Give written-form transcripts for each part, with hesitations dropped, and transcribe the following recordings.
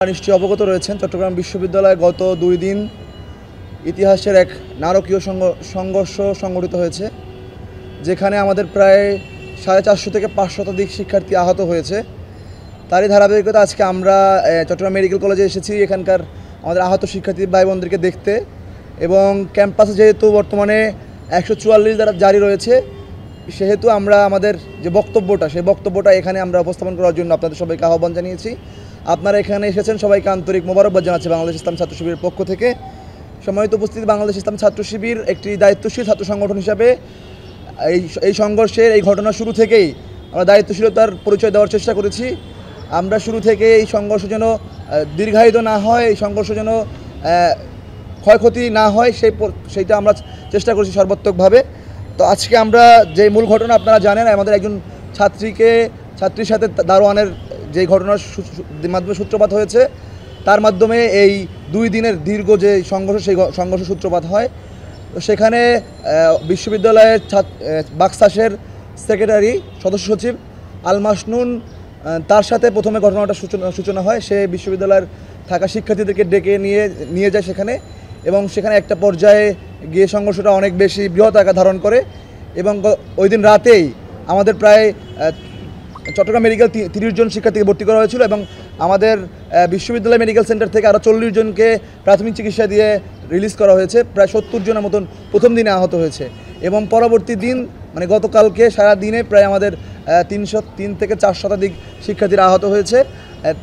নিশ্চয়ই অবগত রয়েছেন, চট্টগ্রাম বিশ্ববিদ্যালয়ে গত 2 দিন ইতিহাসের এক নারকীয় সংঘর্ষ সংঘটিত হয়েছে, যেখানে আমাদের প্রায় 450 থেকে 500 শতাধিক শিক্ষার্থী আহত হয়েছে। তারই ধারাবাহিকতা আজকে আমরা চট্টগ্রাম মেডিকেল কলেজে এসেছি এখানকার আমাদের আহত শিক্ষার্থী ভাই বোনদেরকে দেখতে, এবং ক্যাম্পাসে যেহেতু বর্তমানে 144 দ্বারা জারি রয়েছে, সেহেতু আমরা আমাদের যে বক্তব্যটা সেই বক্তব্যটা এখানে আমরা উপস্থাপন করার জন্য আপনাদের সবাইকে আহ্বান জানিয়েছি। আপনারা এখানে এসেছেন, সবাইকে আন্তরিক মোবারকবাদ জানাচ্ছি বাংলাদেশ ইসলাম ছাত্র শিবিরের পক্ষ থেকে। সম্মানিত উপস্থিতি, বাংলাদেশ ইসলাম ছাত্র শিবির একটি দায়িত্বশীল ছাত্র সংগঠন হিসাবে এই সংঘর্ষের এই ঘটনা শুরু থেকেই আমরা দায়িত্বশীলতার পরিচয় দেওয়ার চেষ্টা করেছি। আমরা শুরু থেকে এই সংঘর্ষ যেন দীর্ঘায়িত না হয়, এই সংঘর্ষ যেন ক্ষয়ক্ষতি না হয় সেইটা আমরা চেষ্টা করেছি সর্বাত্মকভাবে। তো আজকে আমরা যে মূল ঘটনা আপনারা জানেন, আমাদের একজন ছাত্রীর সাথে দারোয়ানের যে ঘটনার মাধ্যমে সূত্রপাত হয়েছে, তার মাধ্যমে এই 2 দিনের দীর্ঘ যে সংঘর্ষ সেই সংঘর্ষ সূত্রপাত হয়। তো সেখানে বিশ্ববিদ্যালয়ের বাকশাসের সেক্রেটারি সদস্য সচিব আল মাসনুন, তার সাথে প্রথমে ঘটনাটা সূচনা হয়। সে বিশ্ববিদ্যালয়ের থাকা শিক্ষার্থীদেরকে ডেকে নিয়ে যায় সেখানে, এবং সেখানে একটা পর্যায়ে গিয়ে সংঘর্ষটা অনেক বেশি বৃহৎ আকার ধারণ করে। এবং ওই দিন রাতেই আমাদের প্রায় চট্টগ্রাম মেডিকেল 30 জন শিক্ষার্থীকে ভর্তি করা হয়েছিল, এবং আমাদের বিশ্ববিদ্যালয় মেডিকেল সেন্টার থেকে আরও 40 জনকে প্রাথমিক চিকিৎসা দিয়ে রিলিজ করা হয়েছে। প্রায় 70 জনের মতন প্রথম দিনে আহত হয়েছে, এবং পরবর্তী দিন মানে গতকালকে সারা দিনে প্রায় আমাদের 303 থেকে 4 শতাধিক শিক্ষার্থীরা আহত হয়েছে,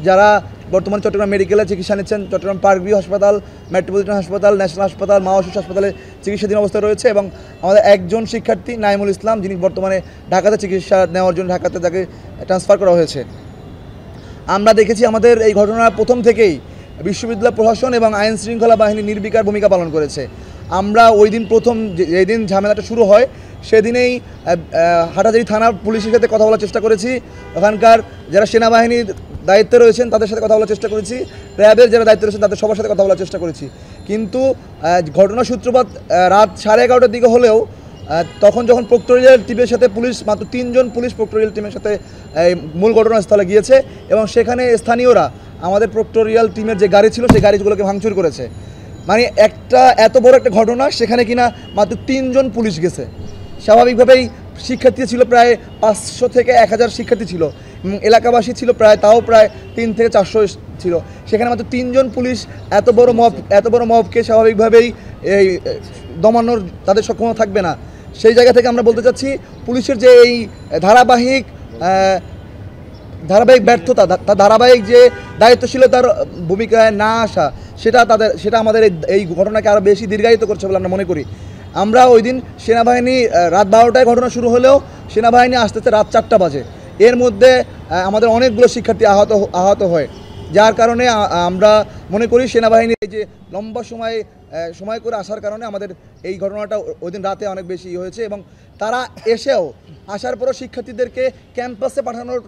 যারা বর্তমানে চট্টগ্রাম মেডিকেলে চিকিৎসা নিচ্ছেন। চট্টগ্রাম পার্কভিউ হাসপাতাল, মেট্রোপলিটন হাসপাতাল, ন্যাশনাল হাসপাতাল, মাওয়া শিশু হাসপাতালে চিকিৎসাধীন অবস্থায় রয়েছে। এবং আমাদের একজন শিক্ষার্থী নাইমুল ইসলাম, যিনি বর্তমানে ঢাকাতে চিকিৎসা নেওয়ার জন্য ঢাকাতে তাকে ট্রান্সফার করা হয়েছে। আমরা দেখেছি আমাদের এই ঘটনার প্রথম থেকেই বিশ্ববিদ্যালয় প্রশাসন এবং আইন শৃঙ্খলা বাহিনী নির্বিকার ভূমিকা পালন করেছে। আমরা ওই দিন প্রথম যেদিন ঝামেলাটা শুরু হয় সেদিনেই হাটাজারি থানার পুলিশের সাথে কথা বলার চেষ্টা করেছি, ওখানকার যারা সেনাবাহিনীর দায়িত্বে রয়েছেন তাদের সাথে কথা বলার চেষ্টা করেছি, র্যাবের যারা দায়িত্বে রয়েছেন তাদের সবার সাথে কথা বলার চেষ্টা করেছি। কিন্তু ঘটনার সূত্রপাত রাত 11:30টার দিকে হলেও তখন যখন প্রক্টোরিয়াল টিমের সাথে পুলিশ, মাত্র 3 জন পুলিশ প্রক্টোরিয়াল টিমের সাথে মূল ঘটনাস্থলে গিয়েছে, এবং সেখানে স্থানীয়রা আমাদের প্রক্টোরিয়াল টিমের যে গাড়ি ছিল সেই গাড়িগুলোকে ভাঙচুর করেছে। মানে এত বড় একটা ঘটনা, সেখানে কিনা মাত্র 3 জন পুলিশ গেছে। স্বাভাবিকভাবেই শিক্ষার্থী ছিল প্রায় 500 থেকে 1000 শিক্ষার্থী ছিল, এলাকাবাসী ছিল প্রায় 3 থেকে 400 ছিল। সেখানে মাত্র 3 জন পুলিশ এত বড় মবকে স্বাভাবিকভাবেই এই দমানোর তাদের সক্ষমতা থাকবে না। সেই জায়গা থেকে আমরা বলতে চাচ্ছি, পুলিশের যে এই ধারাবাহিক ব্যর্থতা, ধারাবাহিক যে দায়িত্বশীলতার ভূমিকায় না আসা, সেটা আমাদের এই ঘটনাকে আরও বেশি দীর্ঘায়িত করছে বলে আমরা মনে করি। আমরা ওই দিন সেনাবাহিনী রাত 12টায় ঘটনা শুরু হলেও সেনাবাহিনী আসতে রাত 4টা বাজে। এর মধ্যে আমাদের অনেকগুলো শিক্ষার্থী আহত হয়, যার কারণে আমরা মনে করি সেনাবাহিনী এই যে লম্বা সময় করে আসার কারণে আমাদের এই ঘটনাটা ওই দিন রাতে অনেক বেশি হয়েছে। এবং তারা আসার পরও শিক্ষার্থীদেরকে ক্যাম্পাসে পাঠানোর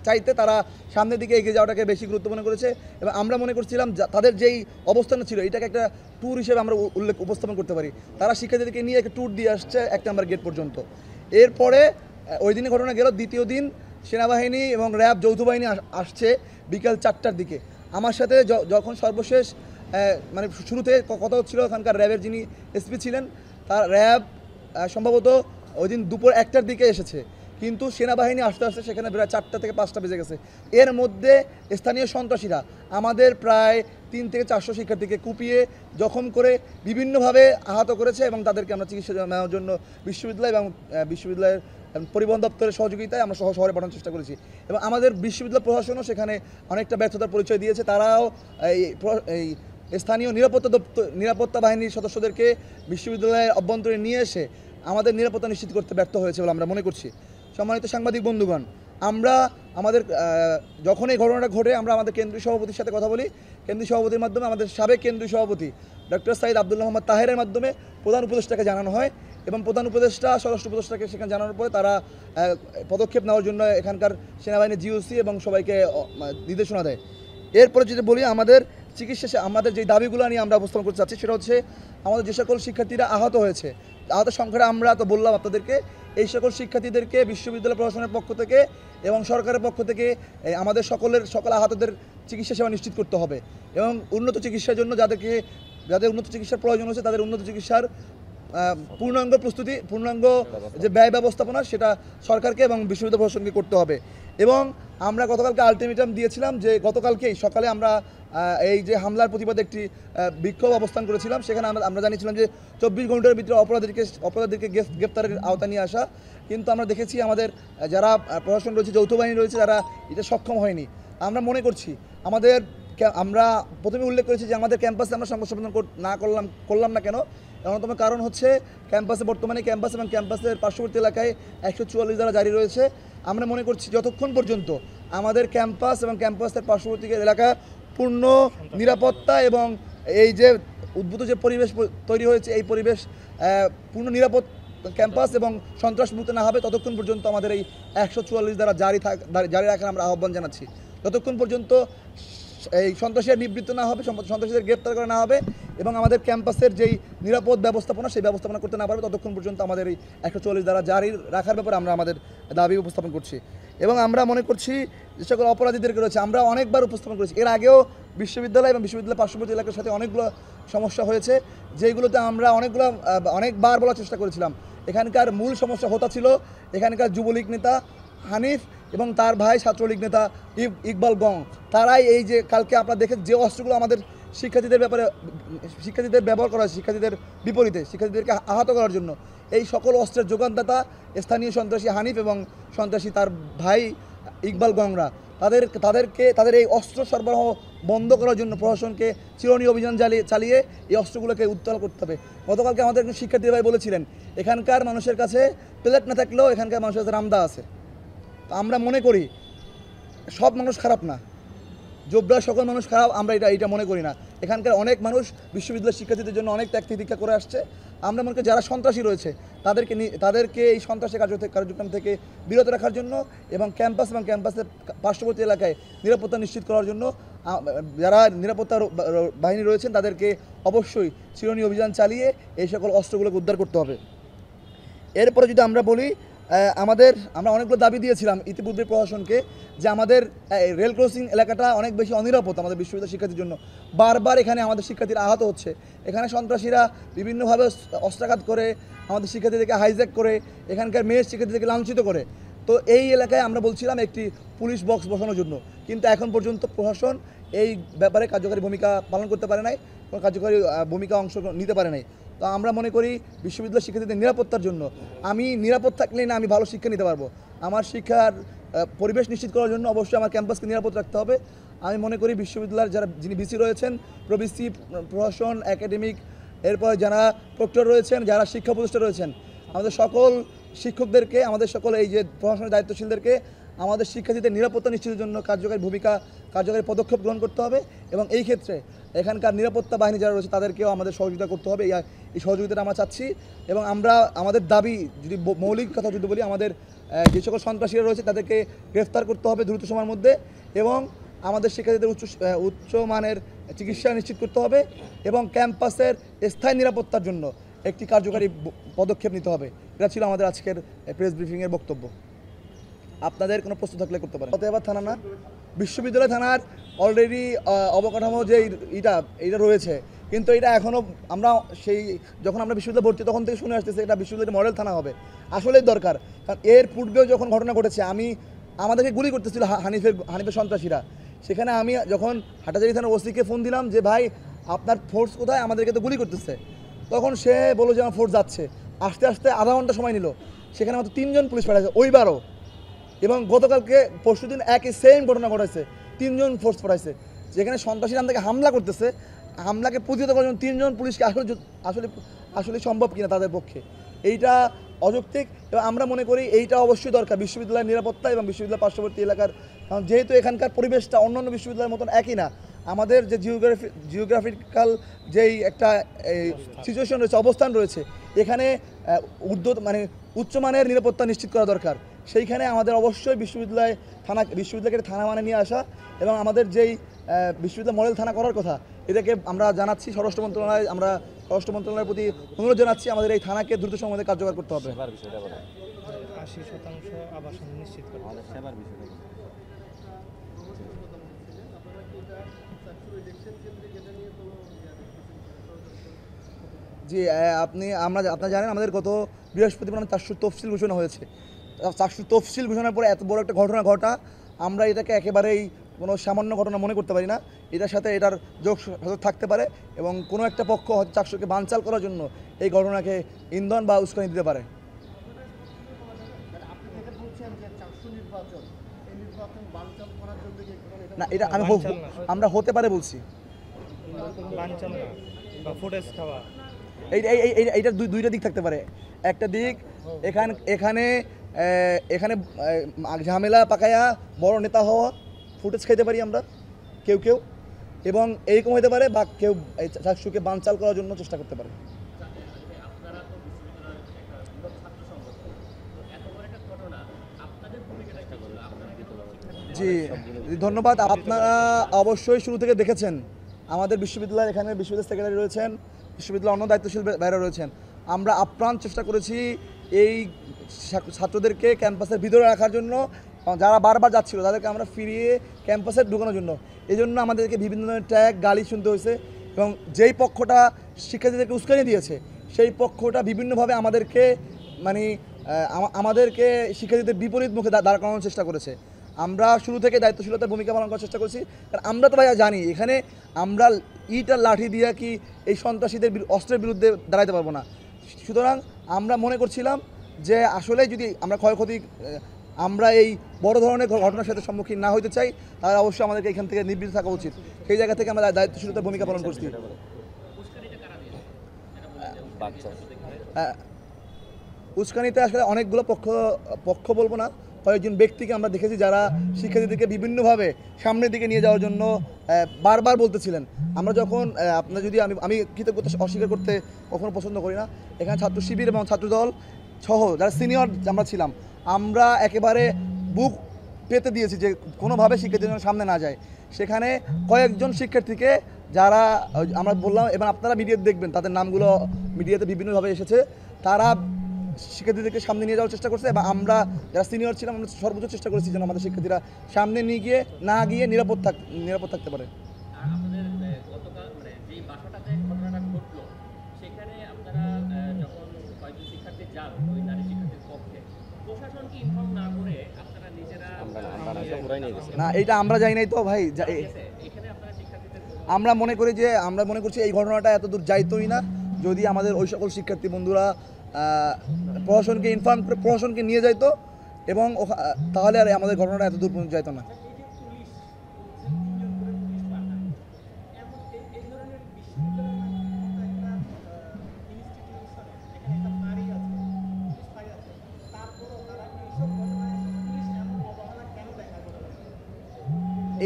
চাইতে তারা সামনের দিকে এগিয়ে যাওয়াটাকে বেশি গুরুত্বপূর্ণ করেছে। এবং আমরা মনে করছিলাম তাদের যেই অবস্থান ছিল এটাকে একটা ট্যুর হিসেবে আমরা উপস্থাপন করতে পারি। তারা শিক্ষার্থীদেরকে নিয়ে একটা ট্যুর দিয়ে আসছে 1 নম্বর গেট পর্যন্ত। এরপরে ওই দিনে ঘটনা গেল, দ্বিতীয় দিন সেনাবাহিনী এবং র্যাব যৌথ বাহিনী আসছে বিকাল 4টার দিকে। আমার সাথে যখন সর্বশেষ মানে শুরুতে কথা হচ্ছিল, ওখানকার র্যাবের যিনি এসপি ছিলেন, তার র্যাব সম্ভবত ওই দিন দুপুর 1টার দিকে এসেছে, কিন্তু সেনাবাহিনী আসতে সেখানে প্রায় 4টা থেকে 5টা বেজে গেছে। এর মধ্যে স্থানীয় সন্ত্রাসীরা আমাদের প্রায় 3 থেকে 400 শিক্ষার্থীকে কুপিয়ে জখম করে বিভিন্নভাবে আহত করেছে, এবং তাদেরকে আমরা চিকিৎসা নেওয়ার জন্য বিশ্ববিদ্যালয় এবং বিশ্ববিদ্যালয়ের পরিবহন দপ্তরের সহযোগিতায় আমরা শহরে পাঠানোর চেষ্টা করেছি। এবং আমাদের বিশ্ববিদ্যালয় প্রশাসনও সেখানে অনেকটা ব্যর্থতার পরিচয় দিয়েছে। তারাও এই স্থানীয় নিরাপত্তা বাহিনীর সদস্যদেরকে বিশ্ববিদ্যালয়ের অভ্যন্তরে নিয়ে এসে আমাদের নিরাপত্তা নিশ্চিত করতে ব্যর্থ হয়েছে বলে আমরা মনে করছি। সম্মানিত সাংবাদিক বন্ধুগণ, আমরা যখন এই ঘটনাটা ঘটে আমরা আমাদের কেন্দ্রীয় সভাপতির সাথে কথা বলি। কেন্দ্রীয় সভাপতির মাধ্যমে আমাদের সাবেক কেন্দ্রীয় সভাপতি ডক্টর সাইদ আব্দুল্লাহ মোহাম্মদ তাহেরের মাধ্যমে প্রধান উপদেষ্টাকে জানানো হয়, এবং প্রধান উপদেষ্টা স্বরাষ্ট্র উপদেষ্টাকে সেখানে জানানোর পরে তারা পদক্ষেপ নেওয়ার জন্য এখানকার সেনাবাহিনীর জিওসি এবং সবাইকে নির্দেশনা দেয়। এরপরে যদি বলি, আমাদের চিকিৎসা আমাদের যে দাবিগুলো নিয়ে আমরা উপস্থাপন করতে চাচ্ছি, সেটা হচ্ছে আমাদের যে সকল শিক্ষার্থীরা আহত হয়েছে, আহত সংখ্যাটা আমরা তো বললাম আপনাদেরকে। এই সকল শিক্ষার্থীদেরকে বিশ্ববিদ্যালয় প্রশাসনের পক্ষ থেকে এবং সরকারের পক্ষ থেকে আমাদের সকল আহতদের চিকিৎসা সেবা নিশ্চিত করতে হবে এবং উন্নত চিকিৎসার জন্য যাদের উন্নত চিকিৎসার প্রয়োজন হচ্ছে তাদের উন্নত চিকিৎসার পূর্ণাঙ্গ প্রস্তুতি, পূর্ণাঙ্গ যে ব্যয় ব্যবস্থাপনা সেটা সরকারকে এবং বিশ্ববিদ্যালয় প্রশাসনকে করতে হবে। এবং আমরা গতকালকে আলটিমেটাম দিয়েছিলাম যে গতকালকেই সকালে আমরা এই যে হামলার প্রতিবাদে একটি বিক্ষোভ অবস্থান করেছিলাম, সেখানে আমরা জানিয়েছিলাম যে 24 ঘন্টার ভিতরে অপরাধীদেরকে গ্রেফতারের আওতা নিয়ে আসা, কিন্তু আমরা দেখেছি আমাদের যারা প্রশাসন রয়েছে, যৌথ বাহিনী রয়েছে, তারা এটা সক্ষম হয়নি। আমরা মনে করছি আমরা প্রথমে উল্লেখ করেছি যে আমাদের ক্যাম্পাসে আমরা সংঘর্ষ করলাম না কেন, অন্যতম কারণ হচ্ছে বর্তমানে ক্যাম্পাস এবং ক্যাম্পাসের পার্শ্ববর্তী এলাকায় 144 ধারা জারি রয়েছে। আমরা মনে করছি যতক্ষণ পর্যন্ত আমাদের ক্যাম্পাস এবং ক্যাম্পাসের পার্শ্ববর্তী এলাকা পূর্ণ নিরাপত্তা এবং এই যে উদ্ভূত যে পরিবেশ তৈরি হয়েছে, এই পরিবেশ পূর্ণ নিরাপদ ক্যাম্পাস এবং সন্ত্রাসমুক্ত না হবে, ততক্ষণ পর্যন্ত আমাদের এই 144 ধারা জারি রাখার আমরা আহ্বান জানাচ্ছি। যতক্ষণ পর্যন্ত এই সন্ত্রাসীরা নিবৃত্ত না হবে, সন্ত্রাসীদের গ্রেপ্তার করা না হবে এবং আমাদের ক্যাম্পাসের যেই নিরাপদ ব্যবস্থাপনা সেই ব্যবস্থাপনা করতে না পারবে, ততক্ষণ পর্যন্ত আমাদের এই 144 ধারা জারি রাখার ব্যাপারে আমরা আমাদের দাবি উপস্থাপন করছি। এবং আমরা মনে করছি যে সকল অপরাধীদেরকে রয়েছে, আমরা অনেকবার উপস্থাপন করেছি, এর আগেও বিশ্ববিদ্যালয় এবং বিশ্ববিদ্যালয় পার্শ্ববর্তী এলাকার সাথে অনেকগুলো সমস্যা হয়েছে, যেগুলোতে আমরা অনেকবার বলার চেষ্টা করেছিলাম। এখানকার মূল সমস্যা ছিল এখানকার যুবলীগ নেতা হানিফ এবং তার ভাই ছাত্রলীগ নেতা ইকবাল গং। তারাই এই যে কালকে আপনারা দেখেন যে অস্ত্রগুলো আমাদের শিক্ষার্থীদের ব্যবহার করা হয়, শিক্ষার্থীদের বিপরীতে শিক্ষার্থীদেরকে আহত করার জন্য, এই সকল অস্ত্রের যোগানদাতা স্থানীয় সন্ত্রাসী হানিফ এবং সন্ত্রাসী তার ভাই ইকবাল গংরা। তাদের এই অস্ত্র সরবরাহ বন্ধ করার জন্য প্রশাসনকে চিরনীয় অভিযান চালিয়ে এই অস্ত্রগুলোকে উত্তোলন করতে হবে। গতকালকে আমাদের একজন শিক্ষার্থী ভাই বলেছিলেন এখানকার মানুষের কাছে প্লেট না থাকলেও এখানকার মানুষের কাছে রামদা আছে। তো আমরা মনে করি সব মানুষ খারাপ না, জোবরা সকল মানুষ খারাপ আমরা এটা মনে করি না। এখানকার অনেক মানুষ বিশ্ববিদ্যালয়ের শিক্ষার্থীদের জন্য অনেক ত্যাগ তিতিক্ষা করে আসছে। আমরা মনে করি যারা সন্ত্রাসী রয়েছে তাদেরকে এই সন্ত্রাসী কার্যক্রম থেকে বিরত রাখার জন্য এবং ক্যাম্পাস এবং ক্যাম্পাসের পার্শ্ববর্তী এলাকায় নিরাপত্তা নিশ্চিত করার জন্য যারা নিরাপত্তা বাহিনী রয়েছেন তাদেরকে অবশ্যই চিরনীয় অভিযান চালিয়ে এই সকল অস্ত্রগুলোকে উদ্ধার করতে হবে। এরপরে যদি আমরা বলি আমরা অনেকগুলো দাবি দিয়েছিলাম ইতিপূর্বে প্রশাসনকে যে আমাদের রেল ক্রসিং এলাকাটা অনেক বেশি অনিরাপদ আমাদের বিশ্ববিদ্যালয় শিক্ষার্থীর জন্য। বারবার এখানে আমাদের শিক্ষার্থীরা আহত হচ্ছে, এখানে সন্ত্রাসীরা বিভিন্নভাবে অস্ত্রাঘাত করে আমাদের শিক্ষার্থীদেরকে হাইজ্যাক করে এখানকার মেয়ের শিক্ষার্থীদেরকে লাঞ্ছিত করে। তো এই এলাকায় আমরা বলছিলাম একটি পুলিশ বক্স বসানোর জন্য, কিন্তু এখন পর্যন্ত প্রশাসন এই ব্যাপারে কার্যকরী ভূমিকা পালন করতে পারে নাই, কোনো কার্যকরী ভূমিকা অংশ নিতে পারে নাই। তো আমরা মনে করি বিশ্ববিদ্যালয় শিক্ষার্থীদের নিরাপত্তার জন্য আমি নিরাপদ থাকলেই না আমি ভালো শিক্ষা নিতে পারবো। আমার শিক্ষার পরিবেশ নিশ্চিত করার জন্য অবশ্যই আমার ক্যাম্পাসকে নিরাপদ রাখতে হবে। আমি মনে করি বিশ্ববিদ্যালয়ের যিনি ভিসি রয়েছেন, প্রভিসি, প্রশাসন, একাডেমিক, এরপর যারা প্রক্টর রয়েছেন, যারা শিক্ষা প্রতিষ্ঠা রয়েছেন, আমাদের সকল শিক্ষকদেরকে, আমাদের সকল এই যে প্রশাসনের দায়িত্বশীলদেরকে আমাদের শিক্ষার্থীদের নিরাপত্তা নিশ্চিতের জন্য কার্যকরী পদক্ষেপ গ্রহণ করতে হবে এবং এই ক্ষেত্রে এখানকার নিরাপত্তা বাহিনী যারা রয়েছে তাদেরকেও আমাদের সহযোগিতা করতে হবে। এই সহযোগিতাটা আমরা চাচ্ছি এবং আমরা আমাদের দাবি যদি মৌলিক কথা যদি বলি, আমাদের যে সকল সন্ত্রাসীরা রয়েছে তাদেরকে গ্রেফতার করতে হবে দ্রুত সময়ের মধ্যে এবং আমাদের শিক্ষার্থীদের উচ্চমানের চিকিৎসা নিশ্চিত করতে হবে এবং ক্যাম্পাসের স্থায়ী নিরাপত্তার জন্য একটি কার্যকরী পদক্ষেপ নিতে হবে। এটা ছিল আমাদের আজকের প্রেস ব্রিফিংয়ের বক্তব্য। আপনাদের কোনো প্রশ্ন থাকলে করতে পারেন। ফতেহাবাদ থানা না, বিশ্ববিদ্যালয় থানার অলরেডি অবকাঠামো যে এটা রয়েছে, কিন্তু এটা এখনও আমরা যখন আমরা বিশ্ববিদ্যালয় ভর্তি তখন থেকে শুনে আসতেছে এটা বিশ্ববিদ্যালয়ের মডেল থানা হবে। আসলেই দরকার, কারণ এর পূর্বেও যখন ঘটনা ঘটেছে আমাদেরকে গুলি করতেছিল হানিফের সন্ত্রাসীরা। সেখানে আমি যখন হাটাজারি থানার ওসিকে ফোন দিলাম যে ভাই আপনার ফোর্স কোথায়, আমাদেরকে তো গুলি করতেছে, তখন সে বললো যে আমার ফোর্স যাচ্ছে। আস্তে আস্তে আধা ঘন্টা সময় নিল, সেখানে মাত্র 3 জন পুলিশ পাঠাচ্ছে ওইবারও। এবং গতকালকে পরশুদিন একই সেম ঘটনা ঘটেছে, 3 জন ফোর্স পাঠাইছে। যেখানে সন্ত্রাসীরা আমাদেরকে হামলা করতেছে, হামলাকে প্রতিহত করার জন্য 3 জন পুলিশকে আসলে সম্ভব কিনা তাদের পক্ষে, এইটা অযৌক্তিক। এবং আমরা মনে করি এইটা অবশ্যই দরকার বিশ্ববিদ্যালয়ের নিরাপত্তা এবং বিশ্ববিদ্যালয় পার্শ্ববর্তী এলাকার, কারণ যেহেতু এখানকার পরিবেশটা অন্যান্য বিশ্ববিদ্যালয়ের মতন একই না, আমাদের যে জিওগ্রাফিক্যাল যেই একটা সিচুয়েশন রয়েছে, অবস্থান রয়েছে, এখানে উচ্চমানের নিরাপত্তা নিশ্চিত করা দরকার। সেইখানে আমাদের অবশ্যই বিশ্ববিদ্যালয়কে থানা মানে নিয়ে আসা এবং আমাদের যেই বিশ্ববিদ্যালয় মডেল থানা করার কথা, এটাকে আমরা জানাচ্ছি স্বরাষ্ট্র মন্ত্রণালয়ের প্রতি অনুরোধ জানাচ্ছি আমাদের এই থানাকে দ্রুত সময়ে কার্যকর করতে হবে। 80% আবাসন নিশ্চিত করতে আমাদের সেবার বিষয়টা কি? জি, আপনারা জানেন আমাদের গত বৃহস্পতিবার 400 তফসিল ঘোষণা হয়েছে। 400 তফসিল ঘোষণার পরে এত বড় একটা ঘটনা ঘটা, আমরা এটাকে একেবারেই কোনো সামান্য ঘটনা মনে করতে পারি না। এটার সাথে এটার যোগ থাকতে পারে এবং কোনো একটা পক্ষ হয়তো 400কে বানচাল করার জন্য এই ঘটনাকে ইন্ধন বা উস্কানি দিতে পারে। না, এটা আমরা হতে পারে বলছি। বানচাল না বা ফুটেজ খাওয়া, এইটার দুইটা দিক থাকতে পারে। একটা দিক এখানে এখানে ঝামেলা পাকায়া বড় নেতা হওয়া, ফুটেজ খাইতে পারি আমরা কেউ এবং এইরকম হতে পারে বা কেউ চাকসুকে বানচাল করার জন্য চেষ্টা করতে পারে। জি ধন্যবাদ। আপনারা অবশ্যই শুরু থেকে দেখেছেন আমাদের বিশ্ববিদ্যালয়ের এখানে বিশ্ববিদ্যালয় সেক্রেটারি রয়েছেন, বিশ্ববিদ্যালয়ের অন্য দায়িত্বশীল বাইরে রয়েছেন। আমরা আপ্রাণ চেষ্টা করেছি এই ছাত্রদেরকে ক্যাম্পাসের ভিতরে রাখার জন্য, যারা বারবার যাচ্ছিল তাদেরকে আমরা ফিরিয়ে ক্যাম্পাসে ঢুকানোর জন্য। এই জন্য আমাদেরকে বিভিন্ন ধরনের ট্যাগ গালি শুনতে হয়েছে এবং যেই পক্ষটা শিক্ষার্থীদেরকে উস্কানি দিয়েছে সেই পক্ষটা বিভিন্নভাবে আমাদেরকে শিক্ষার্থীদের বিপরীত মুখে দাঁড় করানোর চেষ্টা করেছে। আমরা শুরু থেকে দায়িত্বশীলতার ভূমিকা পালন করার চেষ্টা করছি, কারণ আমরা তো ভাইয়া জানি এখানে আমরা ইট আর লাঠি দিয়ে কি এই সন্ত্রাসীদের অস্ত্রের বিরুদ্ধে দাঁড়াতে পারবো না। সুতরাং আমরা মনে করছিলাম যে আসলে যদি আমরা এই বড় ধরনের ঘটনার সাথে সম্মুখীন না হতে চাই, তাহলে অবশ্যই আমাদেরকে এখান থেকে নিবৃত্ত থাকা উচিত। সেই জায়গা থেকে আমরা দায়িত্বশীলতার ভূমিকা পালন করছি। উস্কানিতে আসলে অনেকগুলো পক্ষ বলবো না, কয়েকজন ব্যক্তিকে আমরা দেখেছি যারা শিক্ষার্থীদেরকে বিভিন্নভাবে সামনের দিকে নিয়ে যাওয়ার জন্য বারবার বলতেছিলেন। আমরা যখন আমি কৃতজ্ঞতা অস্বীকার করতে কখনো পছন্দ করি না। এখানে ছাত্র শিবির এবং ছাত্রদল সহ যারা সিনিয়র আমরা ছিলাম, আমরা একেবারে বুক পেতে দিয়েছি যে কোনোভাবে শিক্ষার্থীদের যেন সামনে না যায়। সেখানে কয়েকজন শিক্ষার্থীকে যারা আমরা বললাম, এবং আপনারা মিডিয়াতে দেখবেন তাদের নামগুলো মিডিয়াতে বিভিন্নভাবে এসেছে, তারা শিক্ষার্থীদেরকে সামনে নিয়ে যাওয়ার চেষ্টা করছে এবং আমরা যারা সিনিয়র ছিলাম আমরা সর্বোচ্চ চেষ্টা করেছি যেন আমাদের শিক্ষার্থীরা সামনে না গিয়ে নিরাপদ থাকতে পারে। না, এটা আমরা যাই নাই তো ভাই। আমরা মনে করছি এই ঘটনাটা এত দূর যাইতোই না যদি আমাদের ওই সকল শিক্ষার্থী বন্ধুরা প্রশাসনকে ইনফর্ম করে প্রশাসনকে নিয়ে যাইতো, এবং তাহলে আর আমাদের ঘটনাটা এত দূর পর্যন্ত যাইতো না।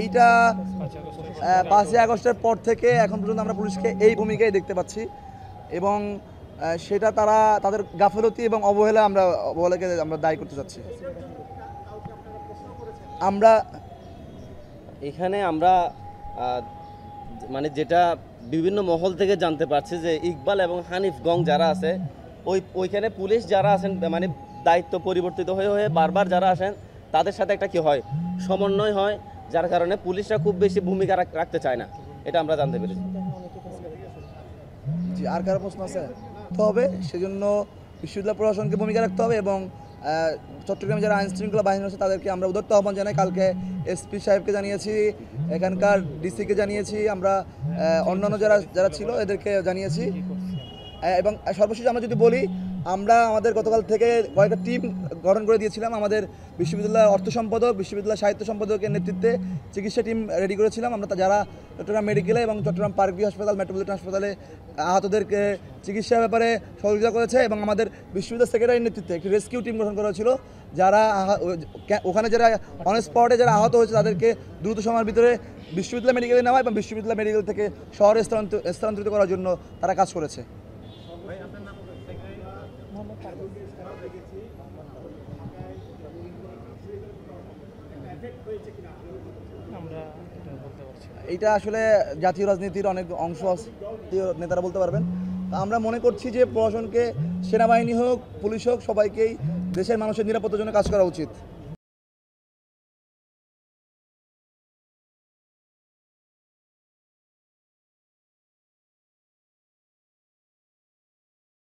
এইটা 5ই আগস্টের পর থেকে এখন পর্যন্ত আমরা পুলিশকে এই ভূমিকায় দেখতে পাচ্ছি এবং সেটা তাদের গাফিলতি এবং অবহেলাকে আমরা দায়ী করতে চাচ্ছি। আমরা মানে যেটা বিভিন্ন মহল থেকে জানতে পারছি যে ইকবাল এবং হানিফ গং যারা আছে ওইখানে পুলিশ যারা আছেন মানে দায়িত্ব পরিবর্তিত হয়ে বারবার যারা আসেন তাদের সাথে একটা কি হয় সমন্বয় হয়, যার কারণে পুলিশরা খুব বেশি ভূমিকা রাখতে চায় না, এটা আমরা জানতে পেরেছি। জি, আর কারো প্রশ্ন আছে? হবে সেজন্য বিশ্ববিদ্যালয় প্রশাসনকে ভূমিকা রাখতে হবে এবং চট্টগ্রামে যারা আইন শৃঙ্খলা বাহিনী আছে তাদেরকে আমরা উদাত্ত আহ্বান জানাই। কালকে এসপি সাহেবকে জানিয়েছি, এখানকার ডিসিকে জানিয়েছি, আমরা অন্যান্য যারা ছিল এদেরকে জানিয়েছি। এবং সর্বশেষ আমরা যদি বলি, আমরা আমাদের গতকাল থেকে কয়েকটা টিম গঠন করে দিয়েছিলাম। আমাদের বিশ্ববিদ্যালয়ের অর্থ সম্পাদক, বিশ্ববিদ্যালয় সাহিত্য সম্পাদকের নেতৃত্বে চিকিৎসা টিম রেডি করেছিলাম আমরা, যারা চট্টগ্রাম মেডিকেলে এবং চট্টগ্রাম পার্কভিউ হাসপাতাল, মেট্রোপলিটন হাসপাতালে আহতদেরকে চিকিৎসার ব্যাপারে সহযোগিতা করেছে। এবং আমাদের বিশ্ববিদ্যালয় সেক্রেটারির নেতৃত্বে একটি রেস্কিউ টিম গঠন করা হয়েছিল, যারা ওখানে যারা অন স্পটে যারা আহত হয়েছে তাদেরকে দ্রুত সময়ের ভিতরে বিশ্ববিদ্যালয় মেডিকেলে নেওয়া এবং বিশ্ববিদ্যালয় মেডিকেল থেকে শহরে স্থানান্তরিত করার জন্য তারা কাজ করেছে। এটা আসলে জাতীয় রাজনীতির অনেক অংশ আছে, নেতারা বলতে পারবেন। আমরা মনে করছি যে প্রশাসনকে, সেনাবাহিনী হোক পুলিশ হোক, সবাইকেই দেশের মানুষের নিরাপত্তার জন্য কাজ করা উচিত।